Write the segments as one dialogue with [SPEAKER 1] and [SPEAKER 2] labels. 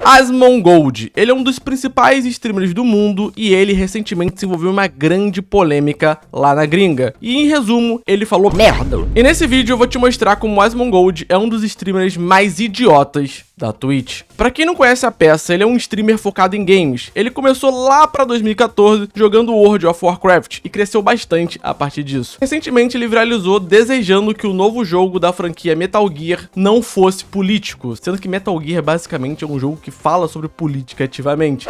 [SPEAKER 1] Asmongold, ele é um dos principais streamers do mundo e ele recentemente se envolveu em uma grande polêmica lá na gringa. E em resumo, ele falou merda. E nesse vídeo eu vou te mostrar como o Asmongold é um dos streamers mais idiotas da Twitch. Pra quem não conhece a peça, ele é um streamer focado em games. Ele começou lá pra 2014 jogando World of Warcraft e cresceu bastante a partir disso. Recentemente ele viralizou desejando que o novo jogo da franquia Metal Gear não fosse político, sendo que Metal Gear basicamente é um jogo que fala sobre política ativamente.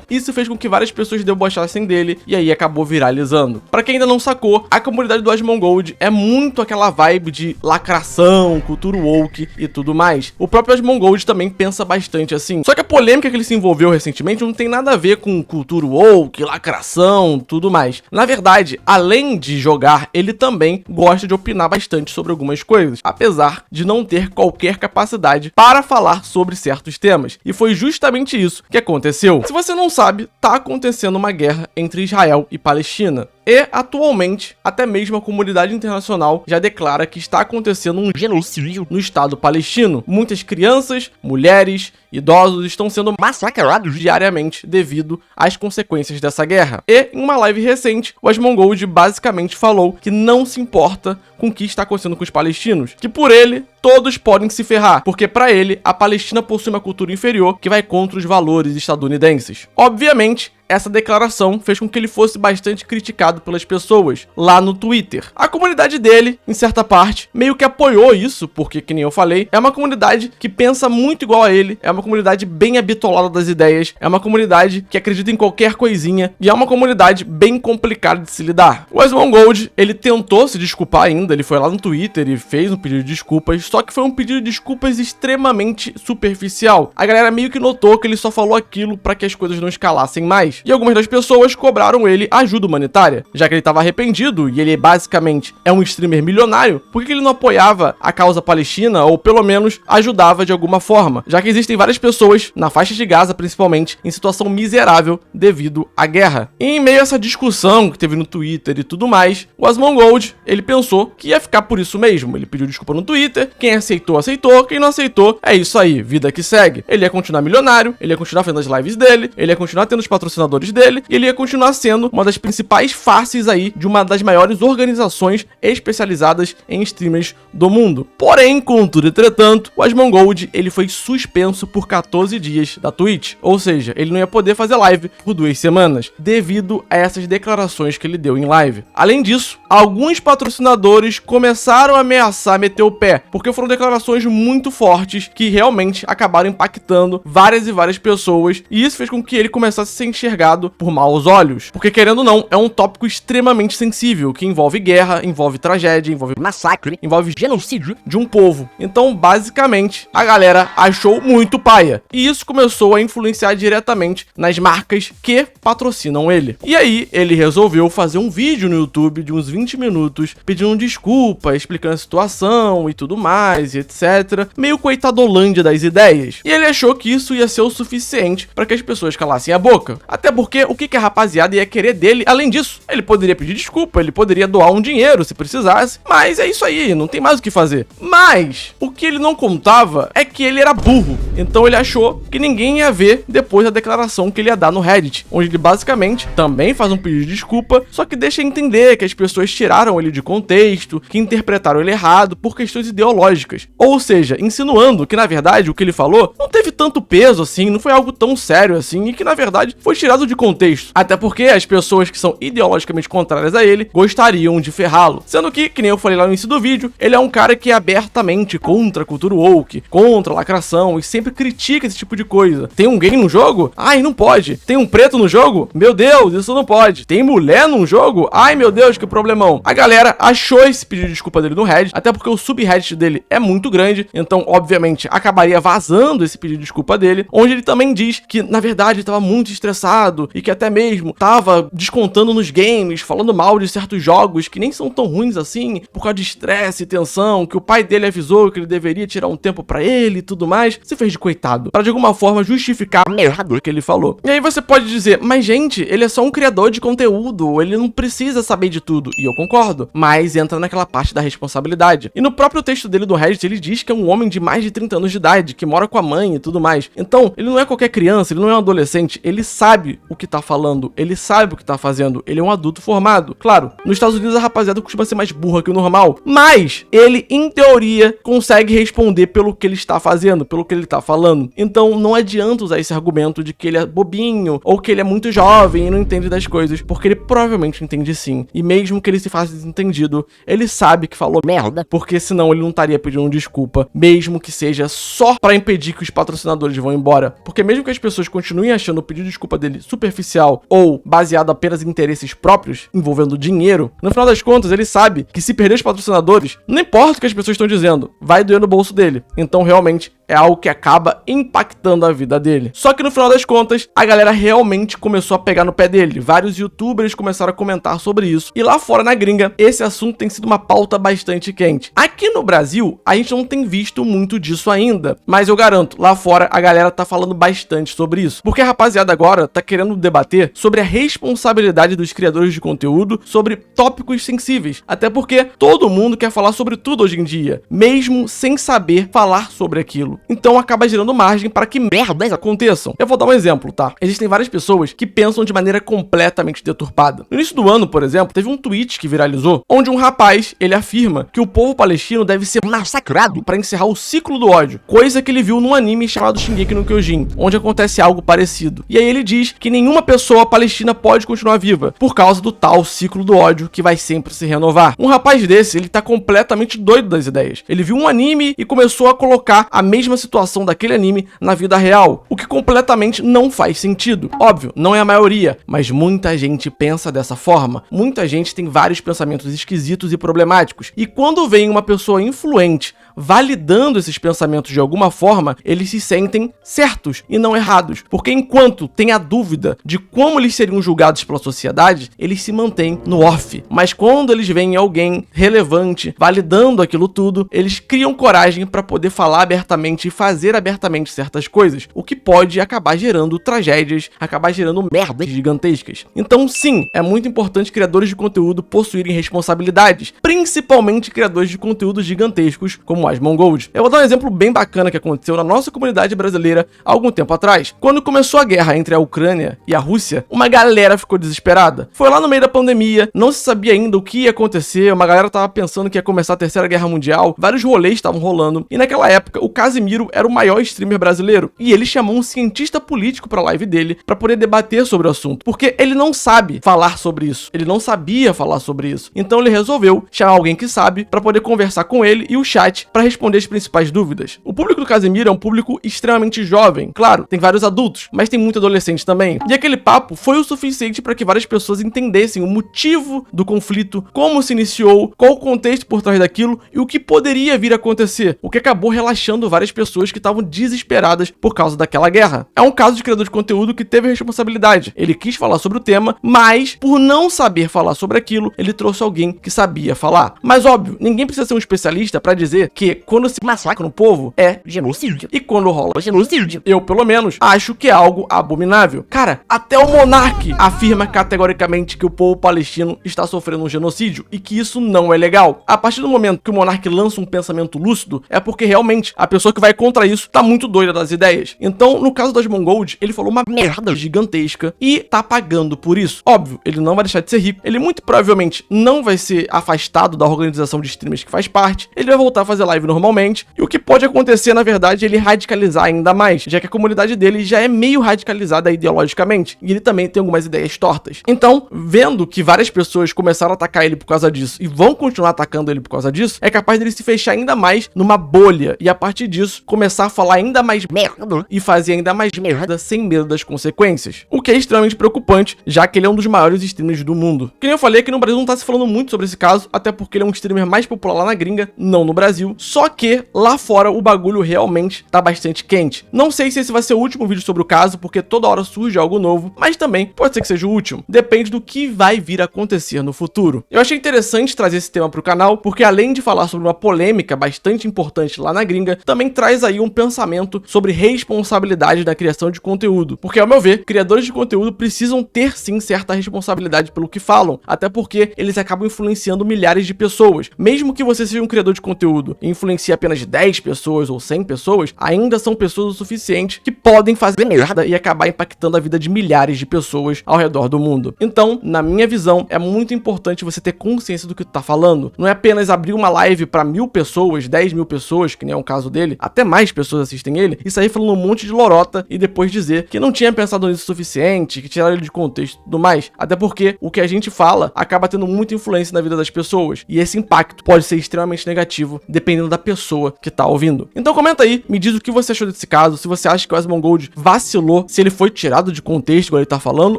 [SPEAKER 1] Isso fez com que várias pessoas debochassem dele e aí acabou viralizando. Pra quem ainda não sacou, a comunidade do Asmongold é muito aquela vibe de lacração, cultura woke e tudo mais. O próprio Asmongold também pensa bastante assim. Só que a polêmica que ele se envolveu recentemente não tem nada a ver com cultura woke, lacração, tudo mais. Na verdade, além de jogar, ele também gosta de opinar bastante sobre algumas coisas, apesar de não ter qualquer capacidade para falar sobre certos temas. E foi justamente isso que aconteceu. Se você não sabe, tá acontecendo uma guerra entre Israel e Palestina. E, atualmente, até mesmo a comunidade internacional já declara que está acontecendo um genocídio no Estado palestino. Muitas crianças, mulheres, idosos estão sendo massacrados diariamente devido às consequências dessa guerra. E, em uma live recente, o Asmongold basicamente falou que não se importa com o que está acontecendo com os palestinos, que por ele, todos podem se ferrar, porque para ele, a Palestina possui uma cultura inferior que vai contra os valores estadunidenses. Obviamente, essa declaração fez com que ele fosse bastante criticado pelas pessoas lá no Twitter. A comunidade dele, em certa parte, meio que apoiou isso, porque, que nem eu falei, é uma comunidade que pensa muito igual a ele, é uma comunidade bem habitolada das ideias, é uma comunidade que acredita em qualquer coisinha e é uma comunidade bem complicada de se lidar. O Asmongold, ele tentou se desculpar ainda, ele foi lá no Twitter e fez um pedido de desculpas, só que foi um pedido de desculpas extremamente superficial. A galera meio que notou que ele só falou aquilo para que as coisas não escalassem mais. E algumas das pessoas cobraram ele ajuda humanitária, já que ele estava arrependido e ele basicamente é um streamer milionário, por que ele não apoiava a causa palestina ou pelo menos ajudava de alguma forma, já que existem várias pessoas, na faixa de Gaza principalmente, em situação miserável devido à guerra. E em meio a essa discussão que teve no Twitter e tudo mais, o Asmongold, ele pensou que ia ficar por isso mesmo, ele pediu desculpa no Twitter, quem aceitou, aceitou, quem não aceitou, é isso aí, vida que segue. Ele ia continuar milionário, ele ia continuar fazendo as lives dele, ele ia continuar tendo os patrocinadores dele, e ele ia continuar sendo uma das principais faces aí de uma das maiores organizações especializadas em streamers do mundo. Porém, contudo, entretanto, o Asmongold, ele foi suspenso por 14 dias da Twitch, ou seja, ele não ia poder fazer live por 2 semanas, devido a essas declarações que ele deu em live. Além disso, alguns patrocinadores começaram a ameaçar meter o pé, porque foram declarações muito fortes que realmente acabaram impactando várias e várias pessoas, e isso fez com que ele começasse a se enxergar por maus olhos, porque querendo ou não, é um tópico extremamente sensível, que envolve guerra, envolve tragédia, envolve massacre, envolve genocídio de um povo. Então, basicamente, a galera achou muito paia, e isso começou a influenciar diretamente nas marcas que patrocinam ele. E aí, ele resolveu fazer um vídeo no YouTube de uns 20 minutos, pedindo desculpa, explicando a situação e tudo mais, e etc. Meio coitadolândia das ideias. E ele achou que isso ia ser o suficiente para que as pessoas calassem a boca. Até porque o que a rapaziada ia querer dele, além disso, ele poderia pedir desculpa, ele poderia doar um dinheiro se precisasse, mas é isso aí, não tem mais o que fazer. Mas o que ele não contava é que ele era burro, então ele achou que ninguém ia ver depois da declaração que ele ia dar no Reddit, onde ele basicamente também faz um pedido de desculpa, só que deixa entender que as pessoas tiraram ele de contexto, que interpretaram ele errado por questões ideológicas, ou seja, insinuando que na verdade o que ele falou não teve tanto peso assim, não foi algo tão sério assim, e que na verdade foi tirado de contexto, até porque as pessoas que são ideologicamente contrárias a ele gostariam de ferrá-lo, sendo que nem eu falei lá no início do vídeo, ele é um cara que é abertamente contra a cultura woke, contra a lacração e sempre critica esse tipo de coisa. Tem um gay no jogo? Ai, não pode. Tem um preto no jogo? Meu Deus, isso não pode. Tem mulher num jogo? Ai, meu Deus, que problemão. A galera achou esse pedido de desculpa dele no Reddit, até porque o subreddit dele é muito grande, então obviamente acabaria vazando esse pedido de desculpa dele, onde ele também diz que na verdade estava muito estressado passado e que até mesmo tava descontando nos games, falando mal de certos jogos que nem são tão ruins assim, por causa de estresse e tensão, que o pai dele avisou que ele deveria tirar um tempo pra ele e tudo mais, se fez de coitado, pra de alguma forma justificar a merda que ele falou. E aí você pode dizer, mas gente, ele é só um criador de conteúdo, ele não precisa saber de tudo, e eu concordo, mas entra naquela parte da responsabilidade. E no próprio texto dele do Reddit, ele diz que é um homem de mais de 30 anos de idade, que mora com a mãe e tudo mais. Então, ele não é qualquer criança, ele não é um adolescente, ele sabe o que tá falando, ele sabe o que tá fazendo, ele é um adulto formado. Claro, nos Estados Unidos a rapaziada costuma ser mais burra que o normal, mas ele, em teoria, consegue responder pelo que ele está fazendo, pelo que ele tá falando. Então, não adianta usar esse argumento de que ele é bobinho, ou que ele é muito jovem e não entende das coisas, porque ele provavelmente entende sim. E mesmo que ele se faça desentendido, ele sabe que falou merda, porque senão ele não estaria pedindo desculpa, mesmo que seja só pra impedir que os patrocinadores vão embora. Porque mesmo que as pessoas continuem achando o pedido de desculpa dele superficial ou baseado apenas em interesses próprios, envolvendo dinheiro, no final das contas ele sabe que se perder os patrocinadores, não importa o que as pessoas estão dizendo, vai doer no bolso dele. Então realmente é algo que acaba impactando a vida dele. Só que no final das contas, a galera realmente começou a pegar no pé dele. Vários youtubers começaram a comentar sobre isso. E lá fora na gringa, esse assunto tem sido uma pauta bastante quente. Aqui no Brasil, a gente não tem visto muito disso ainda. Mas eu garanto, lá fora a galera tá falando bastante sobre isso. Porque a rapaziada agora tá querendo debater sobre a responsabilidade dos criadores de conteúdo sobre tópicos sensíveis. Até porque todo mundo quer falar sobre tudo hoje em dia, mesmo sem saber falar sobre aquilo. Então acaba gerando margem para que merdas aconteçam. Eu vou dar um exemplo, tá? Existem várias pessoas que pensam de maneira completamente deturpada. No início do ano, por exemplo, teve um tweet que viralizou, onde um rapaz, ele afirma que o povo palestino deve ser massacrado para encerrar o ciclo do ódio, coisa que ele viu num anime chamado Shingeki no Kyojin, onde acontece algo parecido. E aí ele diz que nenhuma pessoa palestina pode continuar viva, por causa do tal ciclo do ódio que vai sempre se renovar. Um rapaz desse, ele tá completamente doido das ideias. Ele viu um anime e começou a colocar a mesma situação daquele anime na vida real, o que completamente não faz sentido. Óbvio, não é a maioria, mas muita gente pensa dessa forma. Muita gente tem vários pensamentos esquisitos e problemáticos, e quando vem uma pessoa influente validando esses pensamentos de alguma forma, eles se sentem certos e não errados, porque enquanto tem a dúvida de como eles seriam julgados pela sociedade, eles se mantêm no off. Mas quando eles veem alguém relevante validando aquilo tudo, eles criam coragem para poder falar abertamente e fazer abertamente certas coisas, o que pode acabar gerando tragédias, acabar gerando merdas gigantescas. Então sim, é muito importante criadores de conteúdo possuírem responsabilidades, principalmente criadores de conteúdo gigantescos como Asmongold. Eu vou dar um exemplo bem bacana que aconteceu na nossa comunidade brasileira há algum tempo atrás. Quando começou a guerra entre a Ucrânia e a Rússia, uma galera ficou desesperada. Foi lá no meio da pandemia, não se sabia ainda o que ia acontecer, uma galera tava pensando que ia começar a Terceira Guerra Mundial, vários rolês estavam rolando, e naquela época o Casimiro era o maior streamer brasileiro, e ele chamou um cientista político pra live dele pra poder debater sobre o assunto, porque ele não sabe falar sobre isso, ele não sabia falar sobre isso, então ele resolveu chamar alguém que sabe pra poder conversar com ele e o chat pra responder as principais dúvidas. O público do Casimiro é um público extremamente jovem, claro, tem vários adultos, mas tem muito adolescente também, e aquele papo foi o suficiente pra que várias pessoas entendessem o motivo do conflito, como se iniciou, qual o contexto por trás daquilo e o que poderia vir a acontecer, o que acabou relaxando várias pessoas que estavam desesperadas por causa daquela guerra. É um caso de criador de conteúdo que teve responsabilidade. Ele quis falar sobre o tema, mas por não saber falar sobre aquilo, ele trouxe alguém que sabia falar. Mas óbvio, ninguém precisa ser um especialista pra dizer que quando se massacra um povo é genocídio. E quando rola genocídio, eu pelo menos acho que é algo abominável. Cara, até o Monark afirma categoricamente que o povo palestino está sofrendo um genocídio e que isso não é legal. A partir do momento que o Monark lança um pensamento lúcido, é porque realmente a pessoa que vai contra isso tá muito doida das ideias. Então, no caso do Asmongold, ele falou uma merda gigantesca e tá pagando por isso. Óbvio, ele não vai deixar de ser rico, ele muito provavelmente não vai ser afastado da organização de streamers que faz parte, ele vai voltar a fazer live normalmente, e o que pode acontecer, na verdade, é ele radicalizar ainda mais, já que a comunidade dele já é meio radicalizada ideologicamente, e ele também tem algumas ideias tortas. Então, vendo que várias pessoas começaram a atacar ele por causa disso, e vão continuar atacando ele por causa disso, é capaz dele se fechar ainda mais numa bolha, e a partir disso, começar a falar ainda mais merda, e fazer ainda mais merda sem medo das consequências. O que é extremamente preocupante, já que ele é um dos maiores streamers do mundo. Que nem eu falei, aqui no Brasil não tá se falando muito sobre esse caso, até porque ele é um streamer mais popular lá na gringa, não no Brasil, só que lá fora o bagulho realmente tá bastante quente. Não sei se esse vai ser o último vídeo sobre o caso, porque toda hora surge algo novo, mas também pode ser que seja o último. Depende do que vai vir a acontecer no futuro. Eu achei interessante trazer esse tema pro canal, porque além de falar sobre uma polêmica bastante importante lá na gringa, também traz aí um pensamento sobre responsabilidade na criação de conteúdo. Porque, ao meu ver, criadores de conteúdo precisam ter sim certa responsabilidade pelo que falam, até porque eles acabam influenciando milhares de pessoas. Mesmo que você seja um criador de conteúdo e influencie apenas 10 pessoas ou 100 pessoas, ainda são pessoas o suficiente que podem fazer merda e acabar impactando a vida de milhares de pessoas ao redor do mundo. Então, na minha visão, é muito importante você ter consciência do que tu tá falando. Não é apenas abrir uma live pra 1000 pessoas, 10.000 pessoas, que nem é o caso dele, até mais pessoas assistem ele, e sair falando um monte de lorota e depois dizer que não tinha pensado nisso o suficiente, que tiraram ele de contexto e tudo mais. Até porque o que a gente fala acaba tendo muita influência na vida das pessoas, e esse impacto pode ser extremamente negativo, dependendo da pessoa que tá ouvindo. Então comenta aí, me diz o que você achou desse caso, se você acha que o Asmongold vacilou, se ele foi tirado de contexto, igual ele tá falando,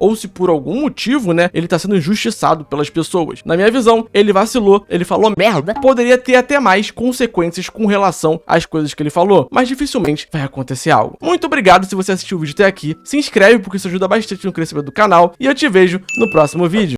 [SPEAKER 1] ou se por algum motivo, né, ele tá sendo injustiçado pelas pessoas. Na minha visão, ele vacilou, ele falou merda, poderia ter até mais consequências com relação às coisas que ele falou, mas dificilmente vai acontecer algo. Muito obrigado se você assistiu o vídeo até aqui, se inscreve porque isso ajuda bastante no crescimento do canal, e eu te vejo no próximo vídeo.